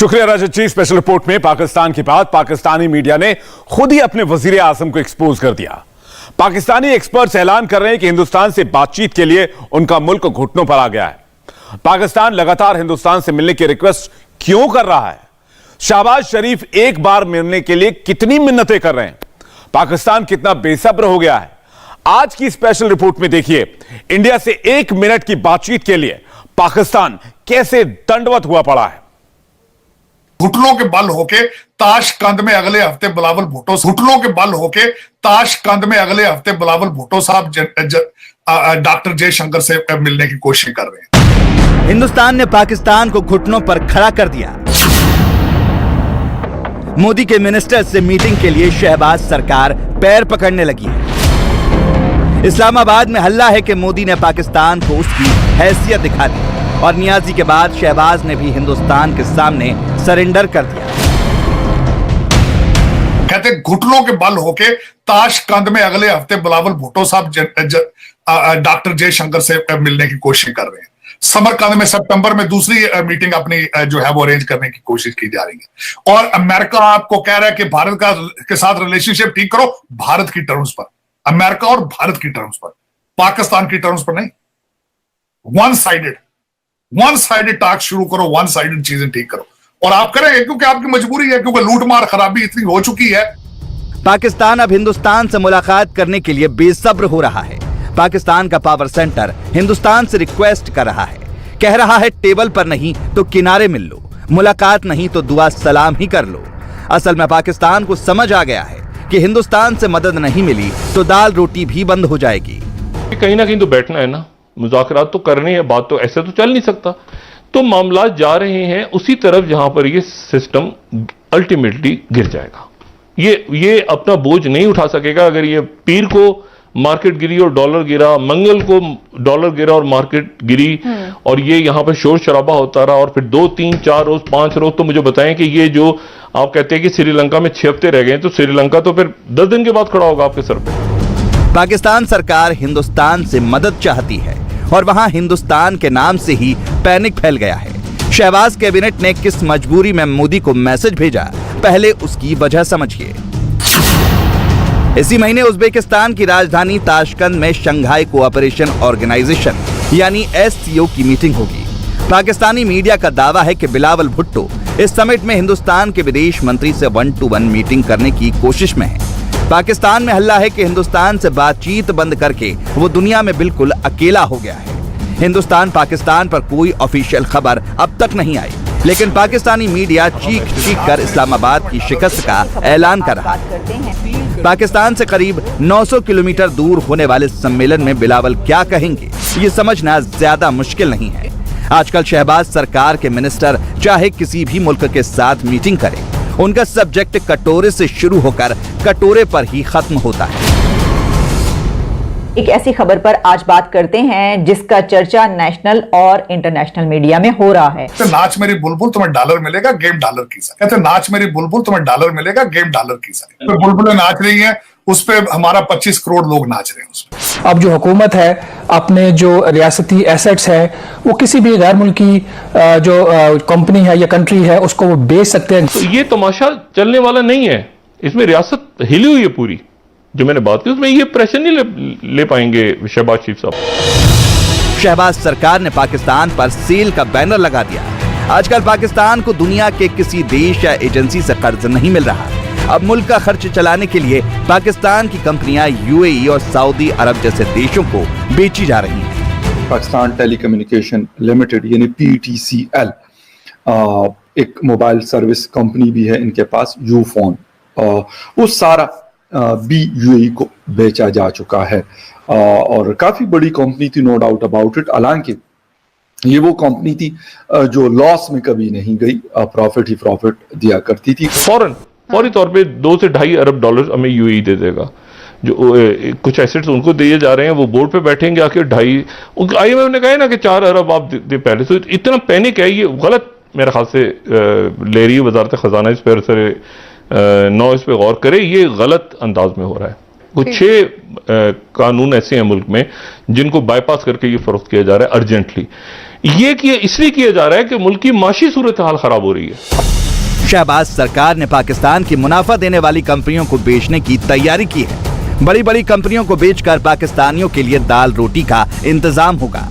शुक्रिया रजत जी। Special report में पाकिस्तान के बाद पाकिस्तानी मीडिया ने खुद ही अपने वजीर आजम को एक्सपोज कर दिया। पाकिस्तानी एक्सपर्ट्स ऐलान कर रहे हैं कि हिंदुस्तान से बातचीत के लिए उनका मुल्क घुटनों पर आ गया है। पाकिस्तान लगातार हिंदुस्तान से मिलने की रिक्वेस्ट क्यों कर रहा है? शहबाज शरीफ एक बार मिलने के लिए कितनी मिन्नतें कर रहे हैं? पाकिस्तान कितना बेसब्र हो गया है? आज की स्पेशल रिपोर्ट में देखिए, इंडिया से 1 मिनट की बातचीत के लिए पाकिस्तान कैसे दंडवत हुआ पड़ा है। घुटनों के बल होके ताशकंद में अगले हफ्ते बिलावल भुट्टो, घुटनों के बल होके ताशकंद में अगले हफ्ते बिलावल भुट्टो साहब डॉक्टर जयशंकर से मिलने की कोशिश कर रहे हैं। हिंदुस्तान ने पाकिस्तान को घुटनों पर खड़ा कर दिया। मोदी के मिनिस्टर से मीटिंग के लिए शहबाज सरकार पैर पकड़ने लगी है। इस्लामाबाद में हल्ला है कि मोदी ने पाकिस्तान को उसकी हैसियत दिखा दी और नियाजी के बाद शहबाज ने भी हिंदुस्तान के सामने सरेंडर कर दिया। कहते घुटनों के बल होके ताशकंद में अगले हफ्ते बिलावल भुट्टो साहब डॉक्टर जयशंकर से मिलने की कोशिश कर रहे हैं। समरकंद में सितंबर में दूसरी मीटिंग अपनी जो है वो अरेंज करने की कोशिश की जा रही है। और अमेरिका आपको कह रहा है कि भारत के साथ रिलेशनशिप ठीक करो भारत की टर्म्स पर, अमेरिका और भारत की टर्म्स पर, पाकिस्तान की टर्म्स पर नहीं। वन साइडेड टॉक शुरू करो, वन साइडेड चीजें ठीक करो। और आप करेंगे क्योंकि आपकी मजबूरी है, क्योंकि लूटमार खराबी इतनी हो चुकी है। पाकिस्तान अब हिंदुस्तान से मुलाकात करने के लिए बेसब्र हो रहा है। पाकिस्तान का पावर सेंटर हिंदुस्तान से रिक्वेस्ट कर रहा है, कह रहा है टेबल पर नहीं तो किनारे मिल लो, मुलाकात नहीं तो दुआ सलाम ही कर लो। असल में पाकिस्तान को समझ आ गया है कि हिंदुस्तान से मदद नहीं मिली तो दाल रोटी भी बंद हो जाएगी। कहीं ना कहीं तो बैठना है ना, मुज़ाकरात तो करनी है, बात तो ऐसे तो चल नहीं सकता। तो मामला जा रहे हैं उसी तरफ जहां पर ये सिस्टम अल्टीमेटली गिर जाएगा। ये अपना बोझ नहीं उठा सकेगा। अगर ये पीर को मार्केट गिरी और डॉलर गिरा, मंगल को डॉलर गिरा और मार्केट गिरी, और ये यहां पर शोर शराबा होता रहा, और फिर 2, 3, 4 रोज 5 रोज, तो मुझे बताएं कि ये जो आप कहते हैं कि श्रीलंका में 6 हफ्ते रह गए, तो श्रीलंका तो फिर 10 दिन के बाद खड़ा होगा आपके सर पे। पाकिस्तान सरकार हिंदुस्तान से मदद चाहती है और वहां हिंदुस्तान के नाम से ही पैनिक फैल गया है। शहबाज कैबिनेट ने किस मजबूरी में मोदी को मैसेज भेजा, पहले उसकी वजह समझिए। इसी महीने उज्बेकिस्तान की राजधानी ताशकंद में शंघाई कोऑपरेशन ऑर्गेनाइजेशन यानी SCO की मीटिंग होगी। पाकिस्तानी मीडिया का दावा है कि बिलावल भुट्टो इस समिट में हिंदुस्तान के विदेश मंत्री से 1-to-1 मीटिंग करने की कोशिश में है। पाकिस्तान में हल्ला है कि हिंदुस्तान से बातचीत बंद करके वो दुनिया में बिल्कुल अकेला हो गया है। हिंदुस्तान पाकिस्तान पर कोई ऑफिशियल खबर अब तक नहीं आई, लेकिन पाकिस्तानी मीडिया चीख कर इस्लामाबाद की शिकस्त का ऐलान कर रहा है। पाकिस्तान से करीब 900 किलोमीटर दूर होने वाले सम्मेलन में बिलावल क्या कहेंगे, ये समझना ज्यादा मुश्किल नहीं है। आजकल शहबाज सरकार के मिनिस्टर चाहे किसी भी मुल्क के साथ मीटिंग करें, उनका सब्जेक्ट कटोरे से शुरू होकर कटोरे पर ही खत्म होता है। एक ऐसी खबर पर आज बात करते हैं जिसका चर्चा नेशनल और इंटरनेशनल मीडिया में हो रहा है। तो नाच मेरी बुलबुल तुम्हें डॉलर मिलेगा, गेम डॉलर की सा। कहते नाच मेरी बुलबुल तुम्हें डॉलर मिलेगा, गेम डॉलर की सा। तो बुलबुलें नाच रही हैं, उस पे हमारा 25 करोड़ लोग नाच रहे हैं उस पे। अब जो हुकूमत है अपने जो रियासती एसेट्स है वो किसी भी गैर मुल्की जो कंपनी है या कंट्री है उसको वो बेच सकते हैं। तो ये तमाशा चलने वाला नहीं है, इसमें रियासत हिली हुई है पूरी। जो मैंने बात की उसमें ये प्रेशर नहीं ले पाएंगे शहबाज शरीफ साहब। शहबाज सरकार ने पाकिस्तान पर सेल का बैनर लगा दिया। आजकल पाकिस्तान को दुनिया के किसी देश या एजेंसी से कर्ज नहीं मिल रहा। अब मुल्क का खर्च चलाने के लिए पाकिस्तान की कंपनियां UAE और सऊदी अरब जैसे देशों को बेची जा रही हैं। पाकिस्तान टेलीकम्युनिकेशन लिमिटेड यानी PTCL एक मोबाइल सर्विस कंपनी भी है इनके पास, यूफोन, वो सारा भी UAE को बेचा जा चुका है। और काफी बड़ी कंपनी थी, नो डाउट अबाउट इट। हालांकि ये वो कंपनी थी जो लॉस में कभी नहीं गई, प्रॉफिट ही प्रॉफिट दिया करती थी। फौरी तौर पे 2 से ढाई अरब डॉलर हमें UAE दे देगा। जो कुछ एसेट्स उनको दिए जा रहे हैं, वो बोर्ड पे बैठेंगे आके 2.5, IMF ने कहा ना कि 4 अरब आप दे पहले। तो इतना पैनिक है, ये गलत मेरे ख्याल से ले रही है वजारत खजाना। इस पर सर 9 इस पे गौर करे, ये गलत अंदाज में हो रहा है। कुछ 6 कानून ऐसे हैं मुल्क में जिनको बाईपास करके ये फरोख्त किया जा रहा है अर्जेंटली। ये इसलिए किया जा रहा है कि मुल्क की माशी सूरत हाल खराब हो रही है। शहबाज सरकार ने पाकिस्तान की मुनाफा देने वाली कंपनियों को बेचने की तैयारी की है। बड़ी बड़ी कंपनियों को बेचकर पाकिस्तानियों के लिए दाल रोटी का इंतजाम होगा।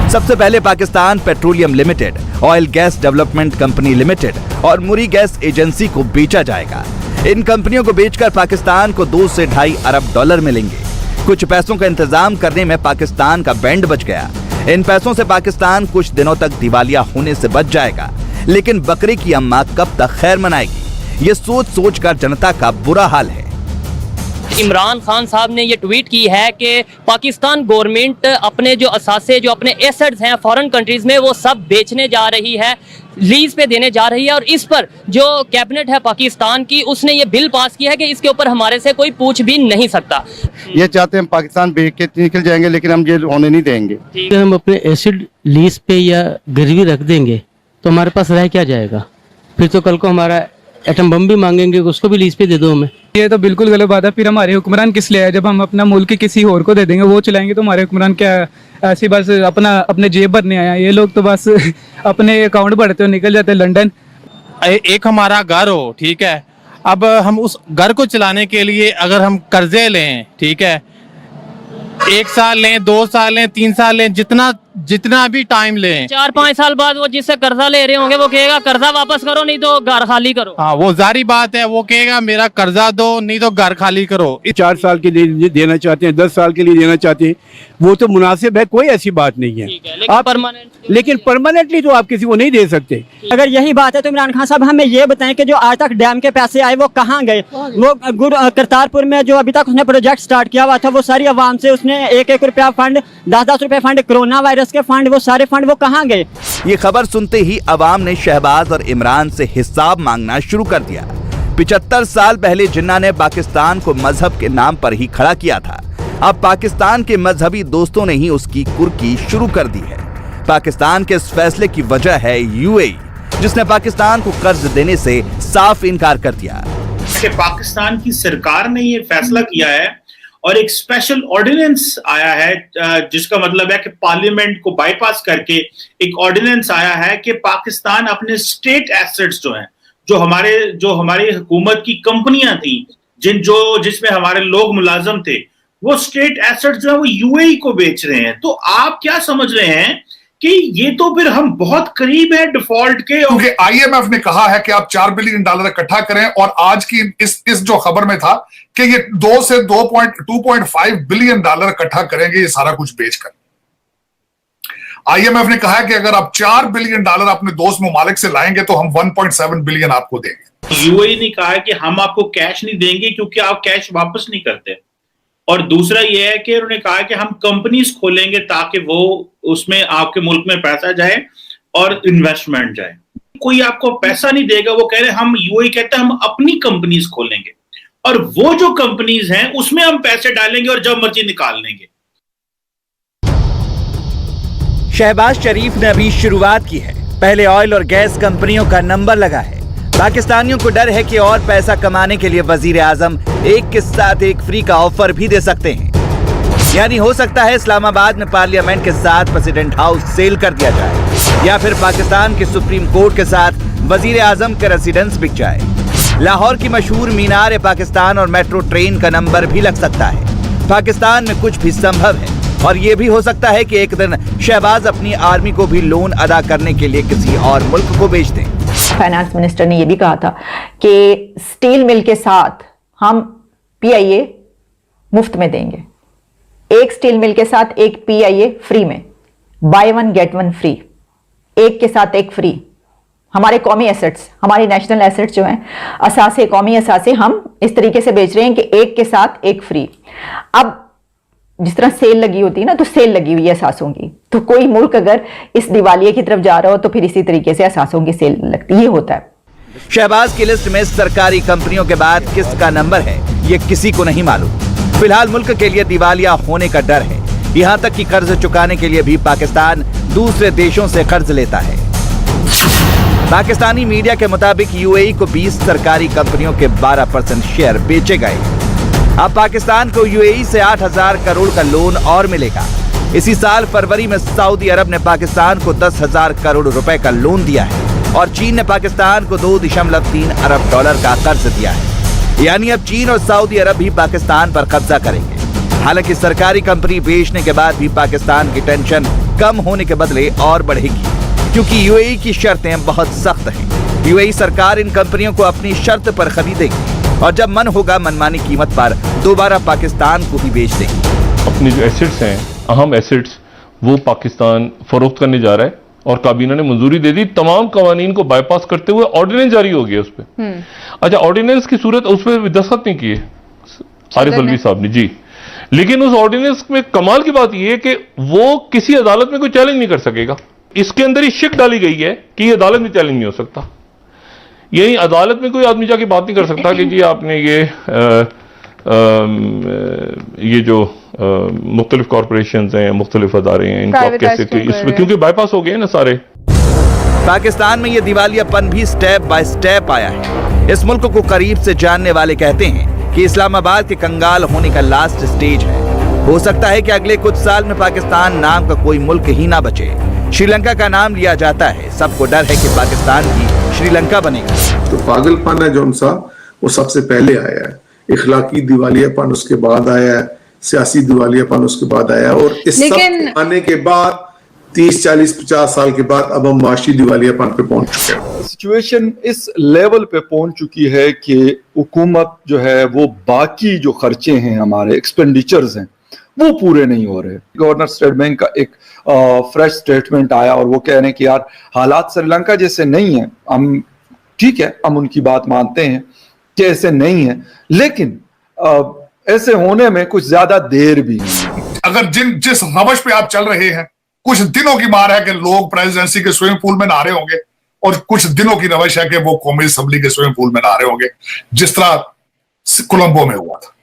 सबसे पहले Pakistan petroleum limited, oil gas development company limited और मुरी गैस एजेंसी को बेचा जाएगा। इन कंपनियों को बेचकर पाकिस्तान को 2 से 2.5 अरब डॉलर मिलेंगे। कुछ पैसों का इंतजाम करने में पाकिस्तान का बैंड बच गया। इन पैसों से पाकिस्तान कुछ दिनों तक दिवालिया होने से बच जाएगा, लेकिन बकरे की अम्मा कब तक खैर मनाएगी, ये सोच सोच कर जनता का बुरा हाल है। इमरान खान साहब ने ये ट्वीट की है कि पाकिस्तान गवर्नमेंट अपने जो असासे, जो अपने एसेट्स हैं फॉरेन कंट्रीज में, वो सब बेचने जा रही है, लीज पे देने जा रही है। और इस पर जो कैबिनेट है पाकिस्तान की, उसने ये बिल पास किया है कि इसके ऊपर हमारे से कोई पूछ भी नहीं सकता। ये चाहते हैं पाकिस्तान बेच के निकल जाएंगे, लेकिन हम ये होने नहीं देंगे। अगर हम अपने एसिड लीज पे या गिरवी रख देंगे तो हमारे पास रह क्या जाएगा? फिर तो कल को हमारा एटम बम भी मांगेंगे, उसको भी लीज पे दे दो हमें। ये तो बिल्कुल गलत बात है। फिर हमारे हुक्मरान किस लिए है? जब हम अपना मुल्क किसी और को दे देंगे, वो चलाएंगे, तो हमारे हुक्मरान क्या ऐसी बस अपने जेब भरने आया? ये लोग तो बस अपने अकाउंट भरते हो निकल जाते हैं लंदन। एक हमारा घर हो, ठीक है, अब हम उस घर को चलाने के लिए अगर हम कर्जे लें, ठीक है, 1 साल लें, 2 साल लें, 3 साल लें, जितना भी टाइम लें, 4-5 साल बाद वो जिससे कर्जा ले रहे होंगे वो कहेगा कर्जा वापस करो, नहीं तो घर खाली करो। हाँ, वो जारी बात है, वो कहेगा मेरा कर्जा दो, नहीं तो घर खाली करो। 4 साल के लिए देना चाहते हैं, 10 साल के लिए देना चाहते हैं, वो तो मुनासिब है, कोई ऐसी बात नहीं है। लेकिन परमानेंटली तो आप किसी को नहीं दे सकते। अगर यही बात है तो इमरान खान साहब हमें ये बताएं कि जो आज तक डैम के पैसे आए वो कहाँ गए? वो करतारपुर में जो अभी तक उसने प्रोजेक्ट स्टार्ट किया हुआ था, वो सारी आवाम से उसने 1-1 रुपया फंड, 10-10 रुपए फंड, कोरोना वायरस के फंड, वो सारे फंड वो कहाँ गए? ये खबर सुनते ही अवाम ने शहबाज और इमरान से हिसाब मांगना शुरू कर दिया। 75 साल पहले जिन्ना ने पाकिस्तान को मजहब के नाम पर ही खड़ा किया था। अब पाकिस्तान के मजहबी दोस्तों ने ही उसकी कुर्की शुरू कर दी है। पाकिस्तान के इस फैसले की वजह है यूएई, जिसने पाकिस्तान को कर्ज देने से साफ इनकार कर दिया। पाकिस्तान की सरकार ने ये फैसला किया है और एक स्पेशल ऑर्डिनेंस आया है, जिसका मतलब है कि पार्लियामेंट को बाईपास करके एक ऑर्डिनेंस आया है कि पाकिस्तान अपने स्टेट एसेट्स जो हैं, जो हमारी हुकूमत की कंपनियां थी, जिसमें हमारे लोग मुलाजम थे, वो स्टेट एसेट्स जो है वो यूएई को बेच रहे हैं। तो आप क्या समझ रहे हैं कि ये तो फिर हम बहुत करीब है डिफॉल्ट के। क्योंकि आईएमएफ ने कहा है कि आप $4 बिलियन इकट्ठा करें, और आज की इस जो खबर में था कि ये 2 से 2.5 बिलियन डॉलर इकट्ठा करेंगे, ये सारा कुछ बेचकर। आईएमएफ ने कहा है कि अगर आप $4 बिलियन अपने दोस्त ममालिक से लाएंगे तो हम 1.7 बिलियन आपको देंगे। यूएई ने कहा है कि हम आपको कैश नहीं देंगे क्योंकि आप कैश वापस नहीं करते। और दूसरा ये है कि उन्होंने कहा कि हम कंपनीज खोलेंगे ताकि वो उसमें आपके मुल्क में पैसा जाए और इन्वेस्टमेंट जाए। कोई आपको पैसा नहीं देगा, वो कह रहे हम, यूएई कहते हैं हम अपनी कंपनीज खोलेंगे और वो जो कंपनीज हैं उसमें हम पैसे डालेंगे और जब मर्जी निकाल लेंगे। शहबाज शरीफ ने अभी शुरुआत की है। पहले ऑयल और गैस कंपनियों का नंबर लगा है। पाकिस्तानियों को डर है कि और पैसा कमाने के लिए वजीर आजम एक के साथ एक फ्री का ऑफर भी दे सकते हैं। यानी हो सकता है इस्लामाबाद में पार्लियामेंट के साथ प्रेसिडेंट हाउस सेल कर दिया जाए, या फिर पाकिस्तान के सुप्रीम कोर्ट के साथ वजीर आजम का रेसिडेंस बिक जाए। लाहौर की मशहूर मीनार पाकिस्तान और मेट्रो ट्रेन का नंबर भी लग सकता है। पाकिस्तान में कुछ भी संभव है, और ये भी हो सकता है कि एक दिन शहबाज अपनी आर्मी को भी लोन अदा करने के लिए किसी और मुल्क को बेच दें। फाइनेंस मिनिस्टर ने यह भी कहा था कि स्टील मिल के साथ हम पीआईए मुफ्त में देंगे। एक स्टील मिल के साथ एक पीआईए फ्री में, बाय 1 गेट 1 फ्री, एक के साथ एक फ्री। हमारे कौमी एसेट्स, हमारी नेशनल एसेट्स जो हैं, असासे, कौमी असासे, हम इस तरीके से बेच रहे हैं कि एक के साथ एक फ्री। अब जिस तरह सेल लगी होती है ना, तो सेल लगी हुई है असासों की, तो कोई मुल्क अगर इस दिवालिये की तरफ जा रहा हो तो फिर इसी तरीके से असासों की सेल लगती, ये होता है। शहबाज की लिस्ट में सरकारी कंपनियों के बाद किसका नंबर है, ये किसी को नहीं मालूम। फिलहाल मुल्क के लिए दिवालिया होने का डर है। यहाँ तक कि कर्ज चुकाने के लिए भी पाकिस्तान दूसरे देशों से कर्ज लेता है। पाकिस्तानी मीडिया के मुताबिक यूएई को 20 सरकारी कंपनियों के 12% शेयर बेचे गए। अब पाकिस्तान को यूएई से 8,000 करोड़ का लोन और मिलेगा। इसी साल फरवरी में सऊदी अरब ने पाकिस्तान को 10,000 करोड़ रुपए का लोन दिया है और चीन ने पाकिस्तान को 2.3 अरब डॉलर का कर्ज दिया है। यानी अब चीन और सऊदी अरब भी पाकिस्तान पर कब्जा करेंगे। हालांकि सरकारी कंपनी बेचने के बाद भी पाकिस्तान की टेंशन कम होने के बदले और बढ़ेगी, क्योंकि यूएई की शर्तें बहुत सख्त हैं। यूएई सरकार इन कंपनियों को अपनी शर्त पर खरीदेगी और जब मन होगा मनमानी कीमत पर दोबारा पाकिस्तान को भी बेच देगी। अपने जो एसेट्स हैं, अहम एसेट्स, वो पाकिस्तान फरोख्त करने जा रहा है और काबीना ने मंजूरी दे दी। तमाम कवानीन को बाईपास करते हुए ऑर्डिनेंस जारी हो गया उस पर। अच्छा, ऑर्डिनेंस की सूरत उस पर दस्तखत नहीं किए आरिफ अलवी साहब ने जी, लेकिन उस ऑर्डिनेंस में कमाल की बात यह है कि वो किसी अदालत में कोई चैलेंज नहीं कर सकेगा। इसके अंदर ही शिक डाली गई है कि ये अदालत में चैलेंज नहीं हो सकता। यही अदालत में कोई आदमी जाके बात नहीं कर सकता कि जी आपने ये जो मुख्तलिफ कॉरपोरेशंस हैं, मुख्तलिफ अदारे हैं, इनको आप कैसे, इसमें क्योंकि बाईपास हो गए ना सारे। पाकिस्तान में ये दिवालियापन भी स्टेप बाय स्टेप आया है। इस मुल्क को करीब से जानने वाले कहते हैं कि इस्लामाबाद के कंगाल होने का लास्ट स्टेज है। हो सकता है कि अगले कुछ साल में पाकिस्तान नाम का कोई मुल्क ही ना बचे। श्रीलंका का नाम लिया जाता है, सबको डर है कि पाकिस्तान की श्रीलंका बनेगा। तो पागलपन है जो सा वो सबसे पहले आया है, इखलाकी दिवालियापन उसके बाद आया है, सियासी दिवालियापन उसके बाद आया, और इस सब आने के बाद 30, 40, 50 साल के बाद अब हम माशी दिवालियापन पे पहुंच चुके हैं। सिचुएशन इस लेवल पे पहुंच चुकी है कि हुकूमत जो है वो बाकी जो खर्चे हैं, हमारे एक्सपेंडिचर्स हैं, वो पूरे नहीं हो रहे। गवर्नर स्टेट बैंक का एक फ्रेश स्टेटमेंट आया और वो कह रहे हैं कि यार हालात श्रीलंका जैसे नहीं है। हम ठीक है, हम उनकी बात मानते हैं कि ऐसे नहीं है, लेकिन ऐसे होने में कुछ ज्यादा देर भी नहीं। अगर जिस रवश पे आप चल रहे हैं, कुछ दिनों की मार है कि लोग प्रेसिडेंसी के स्विमिंग पूल में नहा रहे होंगे, और कुछ दिनों की रवश है कि वो कौमी असेंबली के स्विमिंग पूल में नहा रहे होंगे, जिस तरह कोलंबो में हुआ था।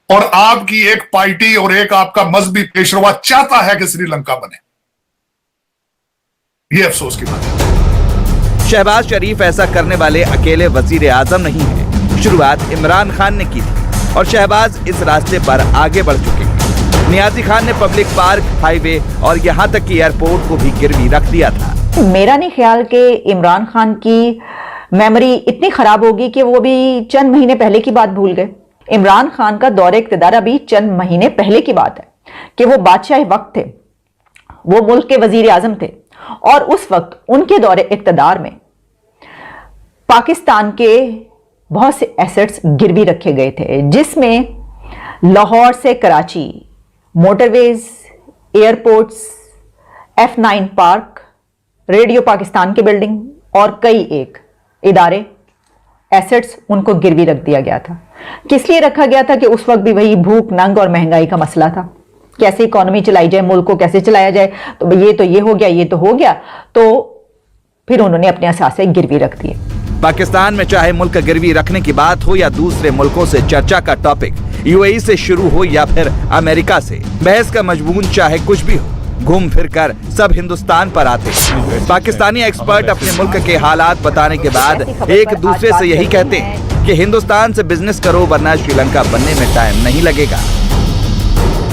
और आपकी एक पार्टी और एक आपका मजहबी पेशवा चाहता है कि श्रीलंका बने। ये अफसोस की बात है। शहबाज शरीफ ऐसा करने वाले अकेले वजीर आजम नहीं है। शुरुआत इमरान खान ने की थी और शहबाज इस रास्ते पर आगे बढ़ चुके हैं। नियाजी खान ने पब्लिक पार्क, हाईवे और यहाँ तक कि एयरपोर्ट को भी गिरवी रख दिया था। मेरा नहीं ख्याल कि इमरान खान की मेमोरी इतनी खराब होगी कि वो भी चंद महीने पहले की बात भूल गए। इमरान खान का दौरे इक़्तिदार अभी चंद महीने पहले की बात है कि वो बादशाह वक्त थे, वो मुल्क के वजीर आजम थे, और उस वक्त उनके दौरे इक़्तिदार में पाकिस्तान के बहुत से एसेट्स गिरवी रखे गए थे, जिसमें लाहौर से Karachi, motorways, airports, F9 park, radio Pakistan की बिल्डिंग और कई एक इदारे, एसेट्स उनको गिरवी रख दिया गया था। किस लिए रखा गया था कि उस वक्त भी वही भूख, नंग और महंगाई का मसला था। कैसे इकोनॉमी चलाई जाए, मुल्क को कैसे चलाया जाए, तो ये हो गया, ये तो हो गया, तो फिर उन्होंने अपने असासे गिरवी रख दिए। पाकिस्तान में चाहे मुल्क गिरवी रखने की बात हो या दूसरे मुल्कों से चर्चा का टॉपिक यूएई से शुरू हो या फिर अमेरिका से, बहस का मजमून चाहे कुछ भी हो, घूम फिर कर सब हिंदुस्तान पर आते हैं। पाकिस्तानी एक्सपर्ट अपने मुल्क के हालात बताने के बाद एक दूसरे से यही कहते हैं कि हिंदुस्तान से बिजनेस करो वरना श्रीलंका बनने में टाइम नहीं लगेगा।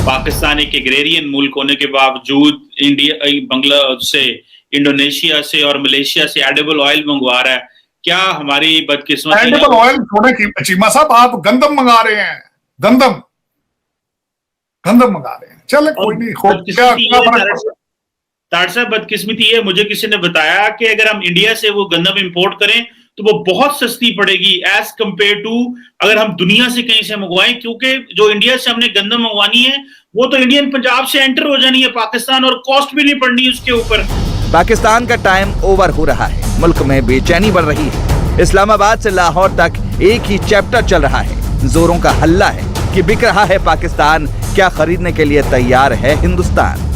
पाकिस्तान एक एग्रेरियन मुल्क होने के बावजूद इंडिया, बांग्लादेश से, इंडोनेशिया से और मलेशिया से एडिबल ऑयल मंगवा रहा है। क्या हमारी बदकिस्मती? एडिबल ऑयल छोड़े की चीमा साहब, आप गंदम मंगा रहे हैं, गंदम मंगा रहे हैं। चले कोई नहीं, बदकिस्मती है। मुझे किसी ने बताया कि अगर हम इंडिया से वो गंदम इंपोर्ट करें तो वो बहुत सस्ती पड़ेगी एज कंपेयर टू अगर हम दुनिया से कहीं से मंगवाएं, क्योंकि जो इंडिया से हमने गंदम मंगवानी है वो तो इंडियन पंजाब से एंटर हो जानी है पाकिस्तान, और कॉस्ट भी नहीं पड़नी उसके ऊपर। पाकिस्तान का टाइम ओवर हो रहा है, मुल्क में बेचैनी बढ़ रही है। इस्लामाबाद से लाहौर तक एक ही चैप्टर चल रहा है। जोरों का हल्ला है कि बिक रहा है पाकिस्तान, क्या खरीदने के लिए तैयार है हिंदुस्तान।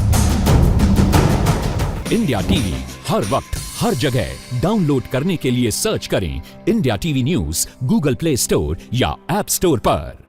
इंडिया टीवी हर वक्त हर जगह डाउनलोड करने के लिए सर्च करें India TV news Google play store या ऐप स्टोर पर।